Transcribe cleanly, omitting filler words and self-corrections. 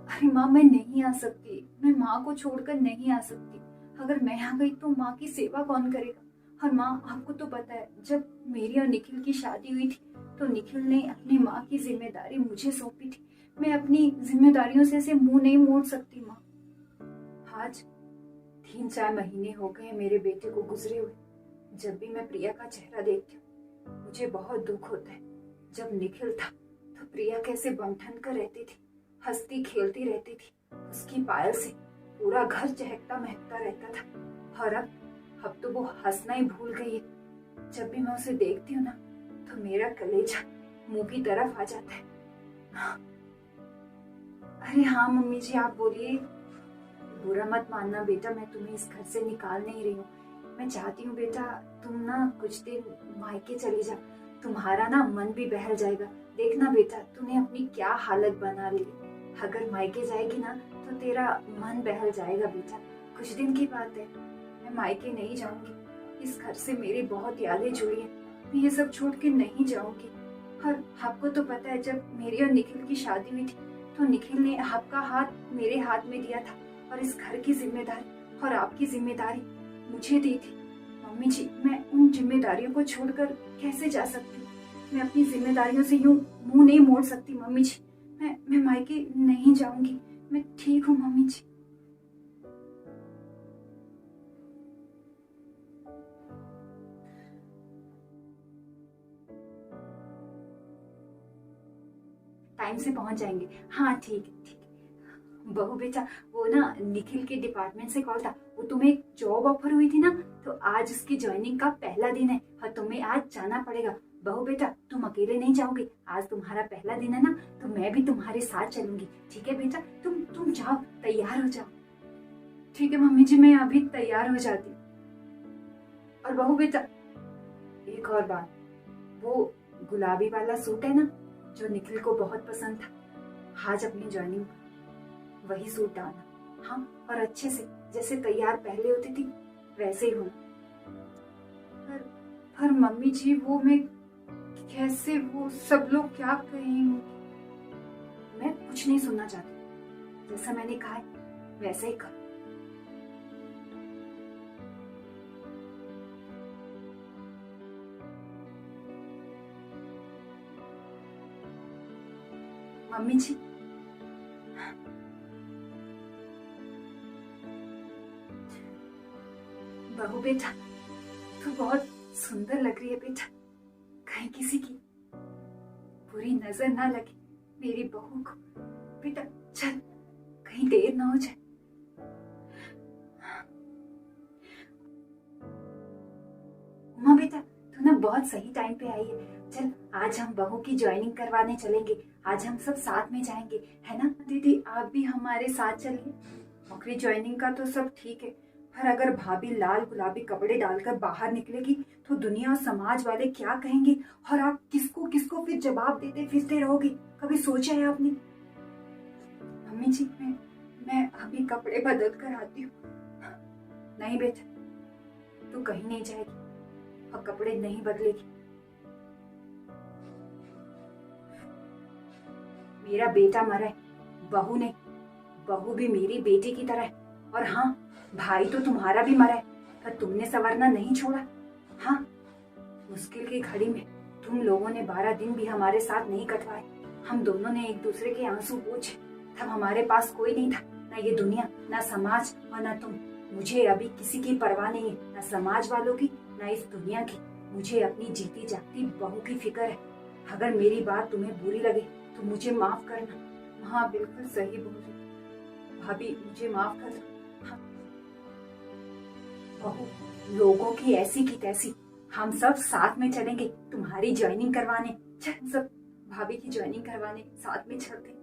अरे माँ, मैं नहीं आ सकती। मैं माँ को छोड़कर नहीं आ सकती। अगर मैं आ गई तो माँ की सेवा कौन करेगा? और माँ, आपको तो पता है, जब मेरी और निखिल की शादी हुई थी तो निखिल ने अपनी माँ की जिम्मेदारी मुझे सौंपी थी। मैं अपनी जिम्मेदारियों से ऐसे मुंह नहीं मोड़ सकती माँ। आज 3-4 महीने हो गए मेरे बेटे को गुजरे हुए। जब भी मैं प्रिया का चेहरा देखती हूँ मुझे बहुत दुख होता है। जब निखिल था तो प्रिया कैसे बंठन कर रहती थी, हंसती खेलती रहती थी। उसकी पायल से पूरा घर चहकता महकता रहता था। और अब तो वो हंसना ही भूल गई है। जब भी मैं उसे देखती हूँ ना तो मेरा कलेजा मुंह की तरफ आ जाता है। अरे हाँ मम्मी जी, आप बोलिए। बुरा मत मानना बेटा, मैं तुम्हें इस घर से निकाल नहीं रही हूँ। मैं चाहती हूँ बेटा तुम ना कुछ दिन मायके चली जा। तुम्हारा ना मन भी बहल जाएगा। देखना बेटा, तूने अपनी क्या हालत बना ली। अगर मायके जाएगी ना तो तेरा मन बहल जाएगा बेटा। कुछ दिन की बात है, मैं मायके नहीं जाऊंगी। इस घर से मेरी बहुत यादें जुड़ी हैं। मैं ये सब छोड़ के नहीं जाऊंगी। और आपको तो पता है, जब मेरी और निखिल की शादी हुई थी तो निखिल ने आपका हाथ मेरे हाथ में दिया था और इस घर की जिम्मेदारी और आपकी जिम्मेदारी मुझे दी थी। मम्मी जी, मैं उन जिम्मेदारियों को छोड़कर कैसे जा सकती हूँ? मैं अपनी जिम्मेदारियों से यूं मुंह नहीं मोड़ सकती मम्मी जी। मैं मायके नहीं जाऊंगी। मैं ठीक हूँ मम्मी जी। टाइम से पहुंच जाएंगे। हाँ ठीक है ठीक है। बहू बेटा, वो ना निखिल के डिपार्टमेंट से कॉल था। वो तुम्हें एक जॉब ऑफर हुई थी ना, तो आज उसकी ज्वाइनिंग का पहला दिन है और तुम्हें आज जाना पड़ेगा। बहू बेटा, तुम अकेले नहीं जाओगे। आज तुम्हारा पहला दिन है ना, तो मैं भी तुम्हारे साथ चलूंगी। ठीक है बेटा, तुम जाओ, तैयार हो जाओ। ठीक है मम्मी जी, मैं अभी तैयार हो जाती हूँ। और बहू बेटा, एक और बात, वो गुलाबी वाला सूट है ना जो निखिल को बहुत पसंद था, आज अपनी ज्वाइनिंग वही सूट डालना। हाँ, और अच्छे से जैसे तैयार पहले होती थी वैसे ही होना। पर पर मम्मी जी, वो मैं कैसे, वो सब लोग क्या कहेंगे? मैं कुछ नहीं सुनना चाहती। जैसा मैंने कहा है वैसे ही कर। मम्मी जी, बहू बेटा, तू बहुत सुंदर लग रही है बेटा। कहीं किसी की बुरी नजर ना लगे मेरी बहू को। बेटा चल, कहीं देर ना हो जाए। उमा बेटा, तू ना बहुत सही टाइम पे आई है। चल, आज हम बहू की ज्वाइनिंग करवाने चलेंगे। आज हम सब साथ में जाएंगे, है ना? दीदी, आप भी हमारे साथ चलिए। नौकरी ज्वाइनिंग का तो सब ठीक है, पर अगर भाभी लाल गुलाबी कपड़े डालकर बाहर निकलेगी तो दुनिया और समाज वाले क्या कहेंगे? और आप किसको किसको फिर जवाब देते फिरते रहोगे? कभी सोचा है आपने? मम्मी जी, मैं अभी कपड़े बदल कर आती हूँ। नहीं बेटा, तू कहीं नहीं जाएगी और कपड़े नहीं बदलेगी। मेरा बेटा मरा है, बहू नहीं। बहू भी मेरी बेटी की तरह है। और हाँ, भाई तो तुम्हारा भी मरा है, पर तुमने संवरना नहीं छोड़ा। हाँ, मुश्किल की घड़ी में तुम लोगों ने 12 दिन भी हमारे साथ नहीं कटवाए। हम दोनों ने एक दूसरे के आंसू पोंछे। तब हमारे पास कोई नहीं था, ना ये दुनिया, ना समाज और ना तुम। मुझे अभी किसी की परवाह नहीं है, ना समाज वालों की, ना इस दुनिया की। मुझे अपनी जीती जागती बहू की फिक्र है। अगर मेरी बात तुम्हें बुरी लगे तो मुझे माफ करना। हाँ, बिल्कुल सही बोल रही भाभी, मुझे माफ कर दो। हाँ, बहू, लोगों की ऐसी की तैसी, हम सब साथ में चलेंगे तुम्हारी ज्वाइनिंग करवाने। चल, सब भाभी की ज्वाइनिंग करवाने साथ में चलते।